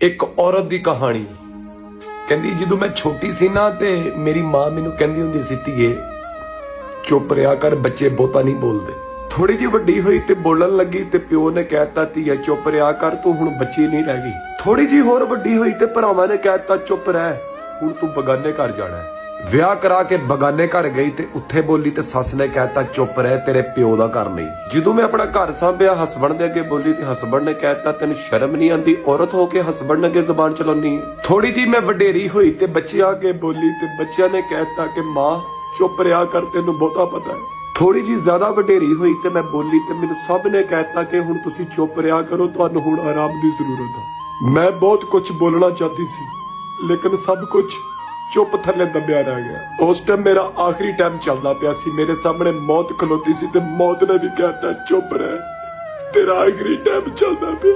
ਇੱਕ ਔਰਤ ਦੀ ਕਹਾਣੀ। ਕਹਿੰਦੀ ਜਦੋਂ ਮੈਂ ਛੋਟੀ ਸੀ ਨਾ ਤੇ ਮੇਰੀ ਮਾਂ ਮੈਨੂੰ ਕਹਿੰਦੀ ਹੁੰਦੀ ਸੀ, ਧੀਏ ਚੁੱਪ ਰਿਹਾ ਕਰ, ਬੱਚੇ ਬਹੁਤਾ ਨਹੀਂ ਬੋਲਦੇ। ਥੋੜੀ ਜਿਹੀ ਵੱਡੀ ਹੋਈ ਤੇ ਬੋਲਣ ਲੱਗੀ ਤੇ ਪਿਓ ਨੇ ਕਹਿਤਾ, ਧੀਏ ਚੁੱਪ ਰਿਹਾ ਕਰ, ਤੂੰ ਹੁਣ ਬੱਚੀ ਨਹੀਂ ਰਹਿ ਗਈ। ਥੋੜੀ ਜਿਹੀ ਹੋਰ ਵੱਡੀ ਹੋਈ ਤੇ ਭਰਾਵਾਂ ਨੇ ਕਹਿਤਾ, ਚੁੱਪ ਰਹਿ, ਹੁਣ ਤੂੰ ਬਗਾਨੇ ਘਰ ਜਾਣਾ ਹੈ। ਵਿਆਹ ਕਰਾ ਕੇ ਬਗਾਨੇ ਘਰ ਗਈ ਤੇ ਉੱਥੇ ਬੋਲੀ ਤੇ ਸੱਸ ਨੇ ਕਹਿਤਾ, ਚੁੱਪ ਰਹਿ, ਤੇਰੇ ਪਿਓ ਦਾ ਘਰ ਨਹੀਂ। ਜਦੋਂ ਮੈਂ ਆਪਣਾ ਘਰ ਸੰਭਿਆ, ਹਸਬੰਡ ਦੇ ਅੱਗੇ ਬੋਲੀ ਤੇ ਹਸਬੰਡ ਨੇ ਕਹਿਤਾ, ਤੈਨੂੰ ਸ਼ਰਮ ਨਹੀਂ ਆਉਂਦੀ? ਔਰਤ ਹੋ ਕੇ ਹਸਬੰਡ ਅੱਗੇ ਜ਼ਬਾਨ ਚਲਾਉਣੀ। ਥੋੜੀ ਜਿਹੀ ਮੈਂ ਵਡੇਰੀ ਹੋਈ ਤੇ ਬੱਚਿਆਂ ਅੱਗੇ ਬੋਲੀ ਤੇ ਬੱਚਿਆਂ ਨੇ ਕਹਿਤਾ ਕਿ ਮਾਂ ਚੁੱਪ ਰਿਹਾ ਕਰ, ਤੈਨੂੰ ਬਹੁਤਾ ਪਤਾ ਹੈ। ਥੋੜੀ ਜਿਹੀ ਜ਼ਿਆਦਾ ਵਡੇਰੀ ਹੋਈ ਤੇ ਮੈਂ ਬੋਲੀ ਤੇ ਮੈਨੂੰ ਸਭ ਨੇ ਕਹਿਤਾ ਕਿ ਹੁਣ ਤੁਸੀਂ ਚੁੱਪ ਰਿਹਾ ਕਰੋ, ਤੁਹਾਨੂੰ ਹੁਣ ਆਰਾਮ ਦੀ ਜ਼ਰੂਰਤ ਹੈ। ਮੈਂ ਬਹੁਤ ਕੁਝ ਬੋਲਣਾ ਚਾਹਤੀ ਸੀ, ਲੇਕਿਨ ਸਭ ਕੁਝ ਚੁੱਪ ਥੱਲੇ ਦੱਬਿਆ ਰਹਿ ਗਿਆ। ਉਸ ਟਾਈਮ ਮੇਰਾ ਆਖਰੀ ਟਾਈਮ ਚੱਲਦਾ ਪਿਆ ਸੀ, ਮੇਰੇ ਸਾਹਮਣੇ ਮੌਤ ਖਲੋਤੀ ਸੀ ਤੇ ਮੌਤ ਨੇ ਵੀ ਕਹਿਤਾ, ਚੁੱਪ ਰਹਿ, ਤੇਰਾ ਆਖਰੀ ਟਾਈਮ ਚੱਲਦਾ ਪਿਆ।